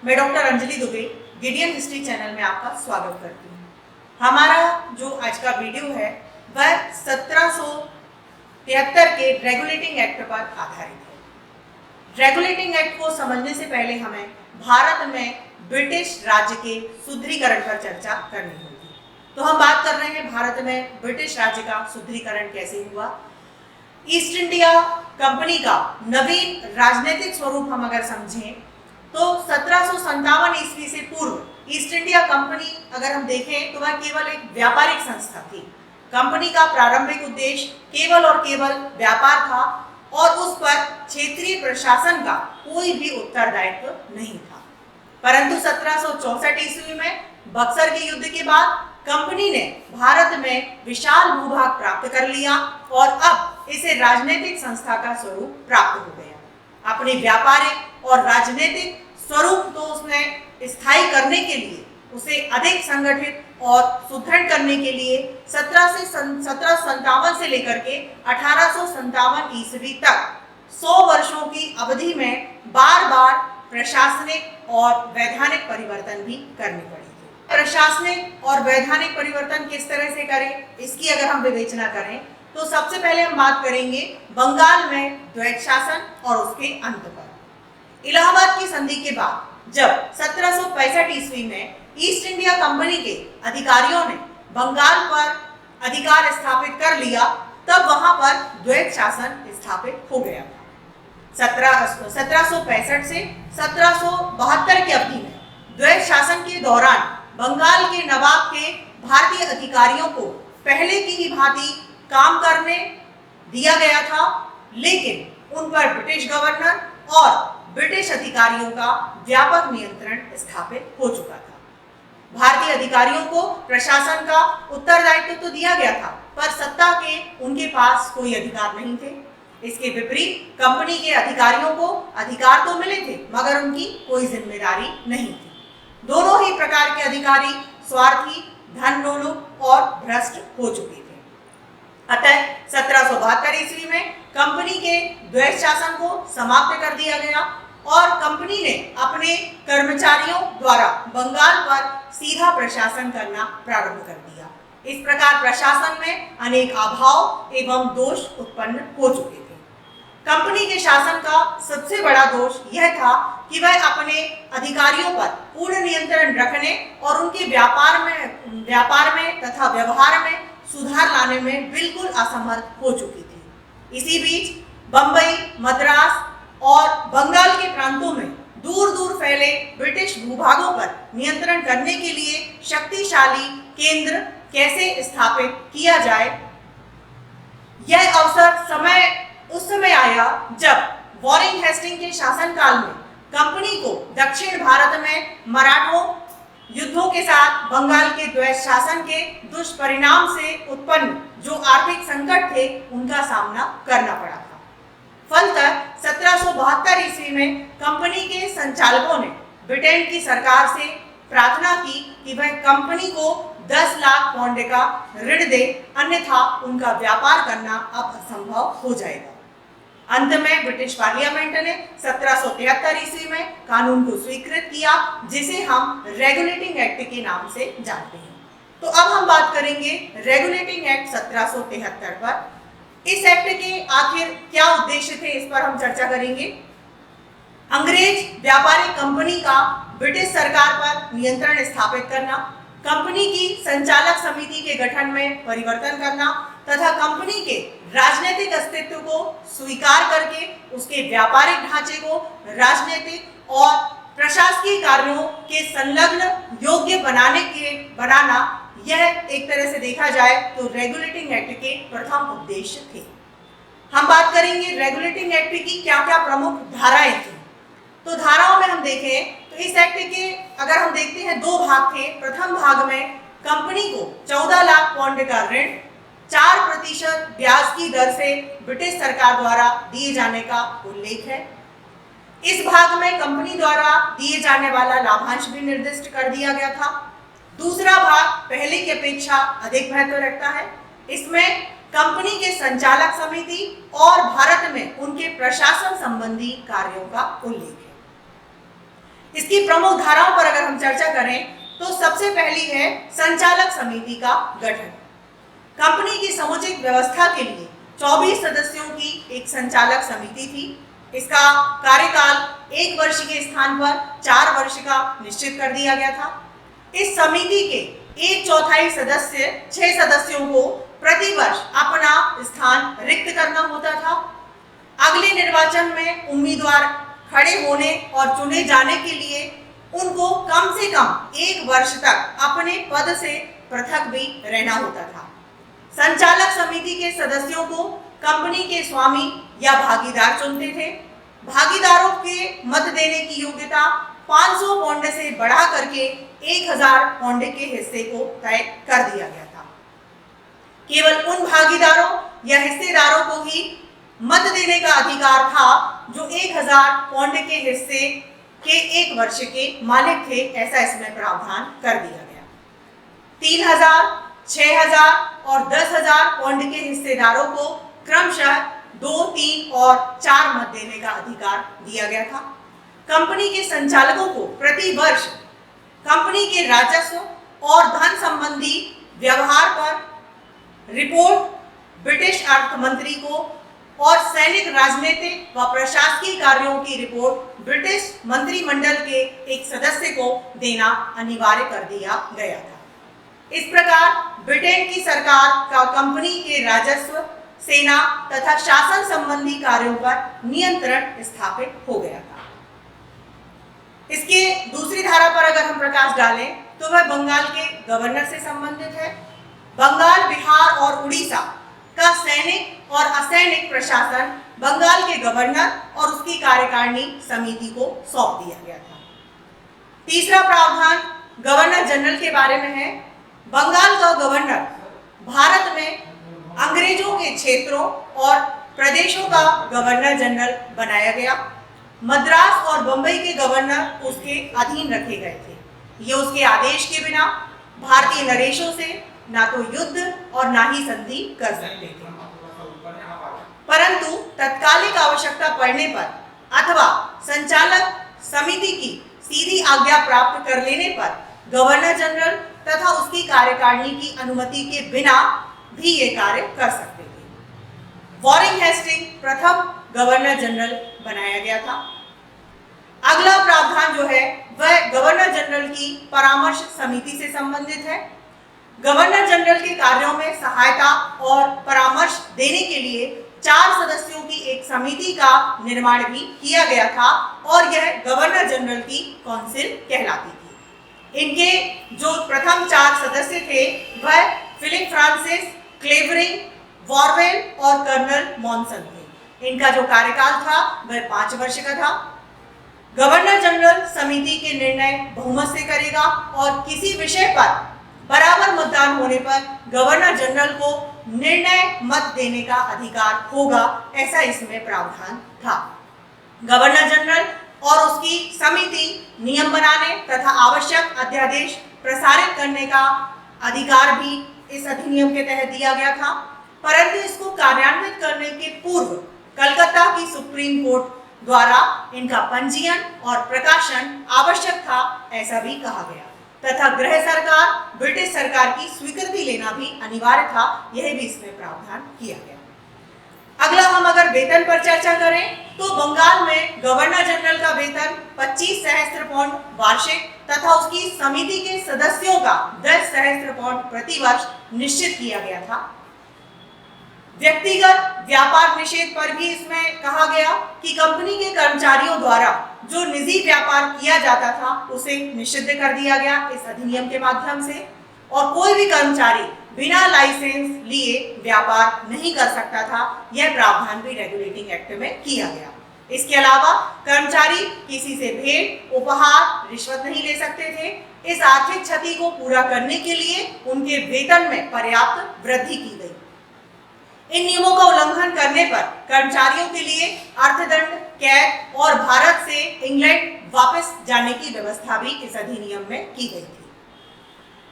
मैं doctor Anjali Dubey Gideon history channel में आपका स्वागत करती हूँ। हमारा जो आज का वीडियो है वह 1773 के रेगुलेटिंग एक्ट पर आधारित है। रेगुलेटिंग एक्ट को समझने से पहले हमें भारत में ब्रिटिश राज्य के सुदृढ़ीकरण पर चर्चा करनी होगी। तो हम बात कर रहे हैं भारत में ब्रिटिश राज्य का सुदृढ़ीकरण कैसे हुआ। ईस्ट इंडिया कंपनी का नवीन राजनीतिक स्वरूप हम अगर समझें तो 1757 ईस्वी से पूर्व ईस्ट इंडिया कंपनी अगर हम देखें तो वह केवल एक व्यापारिक संस्था थी। कंपनी का प्रारंभिक उद्देश्य केवल और केवल व्यापार था और उस पर क्षेत्रीय प्रशासन का कोई भी उत्तरदायित्व नहीं था। परंतु 1764 ईस्वी में बक्सर के युद्ध के बाद कंपनी ने भारत में विशाल भूभाग प्राप्त कर लिया और अब इसे राजनीतिक संस्था का स्वरूप प्राप्त हो गया। अपने व्यापारिक और राजनीतिक स्वरूप तो उसने स्थायी करने के लिए, उसे अधिक संगठित और सुदृढ़ करने के लिए 1757 से लेकर के 1857 ईस्वी तक 100 वर्षों की अवधि में बार बार प्रशासनिक और वैधानिक परिवर्तन भी करने पड़े। प्रशासनिक और वैधानिक परिवर्तन किस तरह से करें, इसकी अगर हम विवेचना करें तो सबसे पहले हम बात करेंगे बंगाल में द्वैत शासन और उसके अंत पर। इलाहाबाद की संधि के बाद जब 1765 ईस्वी में ईस्ट इंडिया कंपनी के अधिकारियों ने बंगाल पर अधिकार स्थापित कर लिया, तब वहां पर द्वैत शासन स्थापित हो गया था। 1765 से 1772 की अवधि में द्वैत शासन के दौरान बंगाल के नवाब के भारतीय अधिकारियों को पहले की ही भांति काम करने दिया गया था, लेकिन उन पर ब्रिटिश गवर्नर और ब्रिटिश अधिकारियों का व्यापक नियंत्रण स्थापित हो चुका था। भारतीय अधिकारियों को प्रशासन का उत्तरदायित्व तो दिया गया था, पर सत्ता के उनके पास कोई अधिकार नहीं थे। इसके विपरीत कंपनी के अधिकारियों को अधिकार तो मिले थे, मगर उनकी कोई जिम्मेदारी नहीं थी। दोनों ही प्रकार के अधिकारी स्वार्थी, धन लोलुप और भ्रष्ट हो चुके थे। अतः 1772 ईस्वी में कंपनी के द्वैत शासन को समाप्त कर दिया गया और कंपनी ने अपने कर्मचारियों द्वारा बंगाल पर सीधा प्रशासन करना प्रारंभ कर दिया। इस प्रकार प्रशासन में अनेक अभाव एवं दोष उत्पन्न हो चुके थे। कंपनी के शासन का सबसे बड़ा दोष यह था कि वह अपने अधिकारियों पर पूर्ण नियंत्रण रखने और उनके व्यापार में तथा व्यवहार में सुधार लाने में बिल्कुल असमर्थ हो चुकी थी। इसी बीच बंबई, मद्रास और बंगाल के प्रांतों में दूर दूर फैले ब्रिटिश भूभागों पर नियंत्रण करने के लिए शक्तिशाली केंद्र कैसे स्थापित किया जाए, यह अवसर उस समय आया जब वॉरेन हेस्टिंग के शासनकाल में कंपनी को दक्षिण भारत में मराठों युद्धों के साथ बंगाल के द्वैत शासन के दुष्परिणाम से उत्पन्न जो आर्थिक संकट थे उनका सामना करना पड़ा था। फलतः 1772 ईस्वी में कंपनी के संचालकों ने ब्रिटेन की सरकार से प्रार्थना की कि वह कंपनी को 10 लाख पाउंड का ऋण दे, अन्यथा उनका व्यापार करना अब असंभव हो जाएगा। अंत में ब्रिटिश पार्लियामेंट ने 1773 ईस्वी में कानून को स्वीकृत किया, जिसे हम रेगुलेटिंग एक्ट के नाम से जानते हैं। तो अब हम बात करेंगे रेगुलेटिंग एक्ट 1773 पर। इस एक्ट के आखिर क्या उद्देश्य थे, इस पर हम चर्चा करेंगे। अंग्रेज व्यापारिक कंपनी का ब्रिटिश सरकार पर नियंत्रण स्थापित करना, कंपनी की संचालक समिति के गठन में परिवर्तन करना तथा कंपनी के राजनीतिक अस्तित्व को स्वीकार करके उसके व्यापारिक ढांचे को राजनीतिक और प्रशासकीय कार्यों के संलग्न योग्य बनाना, यह एक तरह से देखा जाए तो रेगुलेटिंग एक्ट के प्रथम उद्देश्य थे। हम बात करेंगे रेगुलेटिंग एक्ट की क्या क्या प्रमुख धाराएं थी। तो धाराओं में हम देखें तो इस एक्ट के अगर हम देखते हैं 2 भाग थे। प्रथम भाग में कंपनी को 14 लाख पाउंड का ऋण 4% ब्याज की दर से ब्रिटिश सरकार द्वारा दिए जाने का उल्लेख है। इस भाग में कंपनी द्वारा दिए जाने वाला लाभांश भी निर्दिष्ट कर दिया गया था। दूसरा भाग पहले की अपेक्षा अधिक महत्व रखता है। इसमें कंपनी के संचालक समिति और भारत में उनके प्रशासन संबंधी कार्यों का उल्लेख है। इसकी प्रमुख धाराओं पर अगर हम चर्चा करें तो सबसे पहली है संचालक समिति का गठन। कंपनी की समुचित व्यवस्था के लिए 24 सदस्यों की एक संचालक समिति थी। इसका कार्यकाल 1 वर्ष के स्थान पर 4 वर्ष का निश्चित कर दिया गया था। इस समिति के 1/4 सदस्य 6 सदस्यों को प्रतिवर्ष अपना स्थान रिक्त करना होता था। अगले निर्वाचन में उम्मीदवार खड़े होने और चुने जाने के लिए उनको कम से कम 1 वर्ष तक अपने पद से पृथक भी रहना होता था। संचालक समिति के सदस्यों को कंपनी के स्वामी या भागीदार चुनते थे। भागीदारों के मत देने की योग्यता 500 पौंड से बढ़ा करके 1000 पौंड के हिस्से को तय कर दिया गया था। केवल उन भागीदारों या हिस्सेदारों को ही मत देने का अधिकार था जो 1000 पौंड के हिस्से के 1 वर्ष के मालिक थे, ऐसा इसमें प्रावधान कर दिया गया। 3000, 6000 और 10,000 पौंड के हिस्सेदारों को क्रमशः 2, 3 और 4 मत देने का अधिकार दिया गया था। कंपनी के संचालकों को प्रति वर्ष कंपनी के राजस्व और धन संबंधी व्यवहार पर रिपोर्ट ब्रिटिश अर्थ मंत्री को और सैनिक, राजनीतिक व प्रशासकीय कार्यों की रिपोर्ट ब्रिटिश मंत्रिमंडल के एक सदस्य को देना अनिवार्य कर दिया गया था। इस प्रकार ब्रिटेन की सरकार का कंपनी के राजस्व, सेना तथा शासन संबंधी कार्यों पर नियंत्रण स्थापित हो गया था। इसके दूसरी धारा पर अगर हम प्रकाश डालें तो वह बंगाल के गवर्नर से संबंधित है। बंगाल, बिहार और उड़ीसा का सैनिक और असैनिक प्रशासन बंगाल के गवर्नर और उसकी कार्यकारिणी समिति को सौंप दिया गया था। तीसरा प्रावधान गवर्नर जनरल के बारे में है। बंगाल का गवर्नर भारत में अंग्रेजों के क्षेत्रों और प्रदेशों का गवर्नर जनरल बनाया गया। मद्रास और बंबई के गवर्नर उसके अधीन रखे गए थे। ये उसके आदेश के बिना भारतीय नरेशों से ना तो युद्ध और ना ही संधि कर सकते थे, परंतु तत्कालिक आवश्यकता पड़ने पर अथवा संचालक समिति की सीधी आज्ञा प्राप्त कर लेने पर गवर्नर जनरल तथा उसकी कार्यकारिणी की अनुमति के बिना भी ये कार्य कर सकते थे। वॉरेन हेस्टिंग प्रथम गवर्नर जनरल बनाया गया था। अगला प्रावधान जो है वह गवर्नर जनरल की परामर्श समिति से संबंधित है। गवर्नर जनरल के कार्यों में सहायता और परामर्श देने के लिए 4 सदस्यों की एक समिति का निर्माण भी किया गया था और यह गवर्नर जनरल की काउंसिल कहलाती थी। इनके जो प्रथम 4 सदस्य थे वह फिलिप फ्रांसिस, क्लेवरिंग, वॉरवेल और कर्नल मॉनसन थे। इनका जो कार्यकाल था वह 5 वर्ष का था। गवर्नर जनरल समिति के निर्णय बहुमत से करेगा और किसी विषय पर बराबर मतदान होने पर गवर्नर जनरल को निर्णय मत देने का अधिकार होगा, ऐसा इसमें प्रावधान था। गवर्नर जनरल और उसकी समिति नियम बनाने तथा आवश्यक अध्यादेश प्रसारित करने का अधिकार भी इस अधिनियम के तहत दिया गया था, परंतु इसको कार्यान्वित करने के पूर्व कलकत्ता की सुप्रीम कोर्ट द्वारा इनका पंजीयन और प्रकाशन आवश्यक था, ऐसा भी कहा गया तथा गृह सरकार, ब्रिटिश सरकार की स्वीकृति लेना भी अनिवार्य था, यह भी इसमें प्रावधान किया गया। अगला हम अगर वेतन पर चर्चा करें तो बंगाल में गवर्नर जनरल का वेतन 25 सहस्त्र पौंड वार्षिक तथा उसकी समिति के सदस्यों का 10 सहस्त्र पौंड प्रति वर्ष निश्चित किया गया था। व्यक्तिगत व्यापार निषेध पर भी इसमें कहा गया कि कंपनी के कर्मचारियों द्वारा जो निजी व्यापार किया जाता था उसे निषिद्ध कर दिया गया इस अधिनियम के माध्यम से, और कोई भी कर्मचारी बिना लाइसेंस लिए व्यापार नहीं कर सकता था। यह प्रावधान भी रेगुलेटिंग एक्ट में किया गया। इसके अलावा कर्मचारी किसी से भेंट, उपहार, रिश्वत नहीं ले सकते थे। इस आर्थिक क्षति को पूरा करने के लिए उनके वेतन में पर्याप्त वृद्धि की गई। इन नियमों का उल्लंघन करने पर कर्मचारियों के लिए अर्थदंड, कैद और भारत से इंग्लैंड वापस जाने की व्यवस्था भी इस अधिनियम में की गई थी।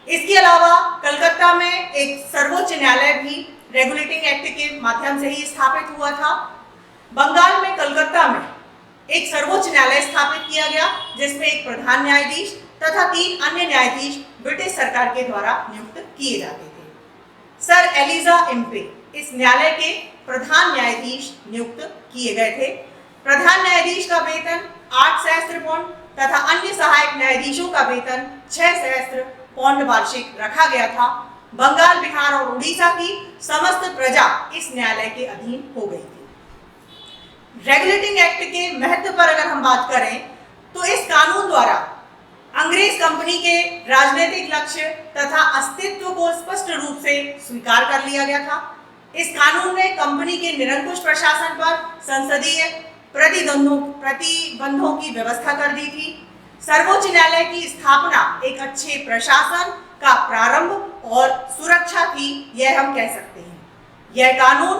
इसके अलावा कलकत्ता में एक सर्वोच्च न्यायालय भी रेगुलेटिंग एक्ट के माध्यम से ही स्थापित हुआ था। बंगाल में कलकत्ता में एक सर्वोच्च न्यायालय स्थापित किया गया जिसमें एक प्रधान न्यायाधीश तथा 3 अन्य न्यायाधीश ब्रिटिश सरकार के द्वारा नियुक्त किए जाते थे। सर एलिजा इम्पे इस न्यायालय के प्रधान न्यायाधीश नियुक्त किए गए थे। प्रधान न्यायाधीश का वेतन 8 सहस्त्र पौंड तथा अन्य सहायक न्यायाधीशों का वेतन 6 सहस्त्र पौंड वार्षिक रखा गया था। बंगाल, बिहार और उड़ीसा की समस्त प्रजा इस न्यायालय के अधीन हो गई थी। रेगुलेटिंग एक्ट के महत्व पर अगर हम बात करें तो इस कानून द्वारा अंग्रेज कंपनी के राजनीतिक लक्ष्य तथा अस्तित्व को स्पष्ट रूप से स्वीकार कर लिया गया था। इस कानून ने कंपनी के निरंकुश प्रशासन पर संसदीय प्रतिबंधों की व्यवस्था कर दी थी। सर्वोच्च न्यायालय की स्थापना एक अच्छे प्रशासन का प्रारंभ और सुरक्षा थी, यह हम कह सकते हैं। यह कानून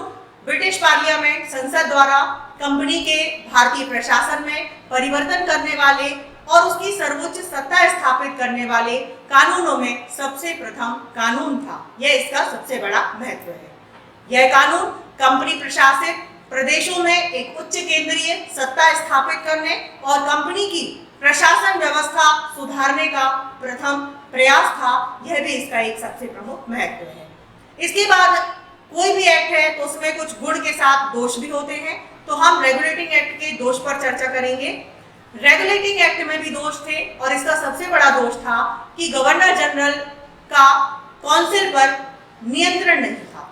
ब्रिटिश पार्लियामेंट संसद द्वारा कंपनी के भारतीय प्रशासन में परिवर्तन करने वाले और उसकी सर्वोच्च सत्ता स्थापित करने वाले कानूनों में सबसे प्रथम कानून था। यह इसका सबसे बड़ा महत्व है। यह कानून कंपनी प्रशासित प्रदेशों में एक उच्च केंद्रीय सत्ता स्थापित करने और कंपनी की प्रशासन व्यवस्था सुधारने का प्रथम प्रयास था। यह भी इसका एक सबसे प्रमुख महत्व है। इसके बाद कोई भी एक्ट है तो उसमें कुछ गुण के साथ दोष भी होते हैं, तो हम रेगुलेटिंग एक्ट के दोष पर चर्चा करेंगे। रेगुलेटिंग एक्ट में भी दोष थे और इसका सबसे बड़ा दोष था कि गवर्नर जनरल का काउंसिल पर नियंत्रण नहीं था।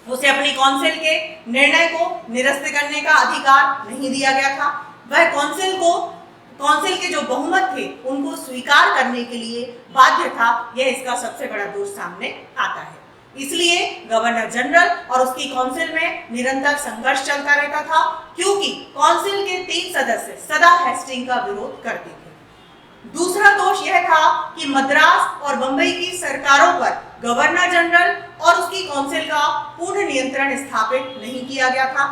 उसे अपनी काउंसिल के निर्णय को निरस्त करने का अधिकार नहीं दिया गया था। वह काउंसिल के जो बहुमत थे उनको स्वीकार करने के लिए बाध्य था। यह इसका सबसे बड़ा दोष सामने आता है। इसलिए गवर्नर जनरल और उसकी काउंसिल में निरंतर संघर्ष चलता रहता था, क्योंकि काउंसिल के 3 सदस्य सदा हेस्टिंग का विरोध करते थे। दूसरा दोष यह था कि मद्रास और बंबई की सरकारों पर गवर्नर जनरल और उसकी काउंसिल का पूर्ण नियंत्रण स्थापित नहीं किया गया था।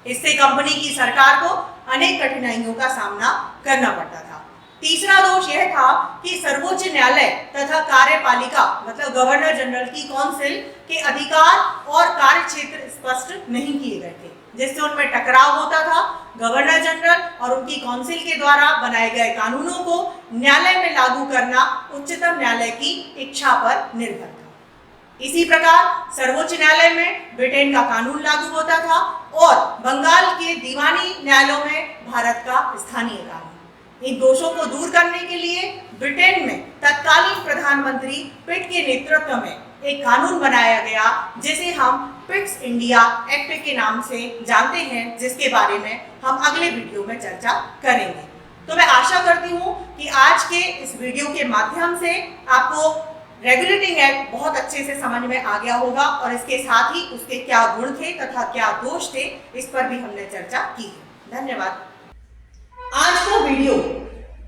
इससे कंपनी की सरकार को अनेक कठिनाइयों का सामना करना पड़ता था। तीसरा दोष यह था कि सर्वोच्च न्यायालय तथा कार्यपालिका मतलब गवर्नर जनरल की काउंसिल के अधिकार और कार्य क्षेत्र स्पष्ट नहीं किए गए थे, जिससे उनमें टकराव होता था। गवर्नर जनरल और उनकी काउंसिल के द्वारा बनाए गए कानूनों को न्यायालय में लागू करना उच्चतम न्यायालय की इच्छा पर निर्भर था। इसी प्रकार सर्वोच्च न्यायालय में ब्रिटेन का कानून लागू होता था और बंगाल के दीवानी न्यायालयों में भारत का स्थानीय कानून। इन दोषों को दूर करने के लिए ब्रिटेन में तत्कालीन प्रधानमंत्री पिट के नेतृत्व में एक कानून बनाया गया, जिसे हम पिट्स इंडिया एक्ट के नाम से जानते हैं, जिसके बारे में हम अगले वीडियो में चर्चा करेंगे। तो मैं आशा करती हूँ कि आज के इस वीडियो के माध्यम से आपको रेगुलेटिंग एक्ट बहुत अच्छे से समझ में आ गया होगा और इसके साथ ही उसके क्या गुण थे तथा क्या दोष थे, इस पर भी हमने चर्चा की है। धन्यवाद। आज का वीडियो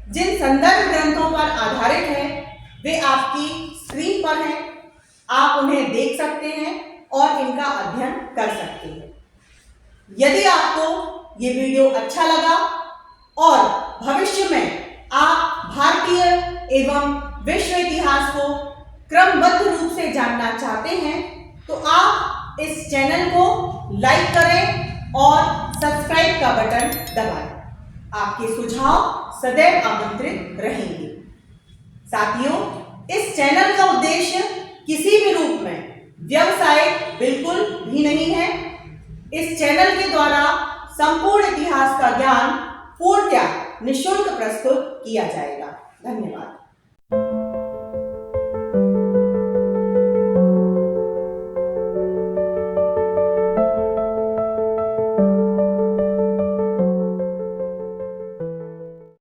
जिन संदर्भ ग्रंथों पर आधारित है वे आपकी स्क्रीन पर हैं। आप उन्हें देख सकते हैं और इनका अध्ययन कर सकते हैं। यदि आपको ये वीडियो अच्छा लगा और भविष्य में आप भारतीय एवं विश्व इतिहास को क्रमबद्ध रूप से जानना चाहते हैं तो आप इस चैनल को लाइक करें और सब्सक्राइब का बटन दबाएं। आपके सुझाव सदैव आमंत्रित रहेंगे। साथियों, इस चैनल का उद्देश्य किसी भी रूप में व्यवसायिक बिल्कुल भी नहीं है। इस चैनल के द्वारा संपूर्ण इतिहास का ज्ञान पूर्णतः निःशुल्क प्रस्तुत किया जाएगा। धन्यवाद।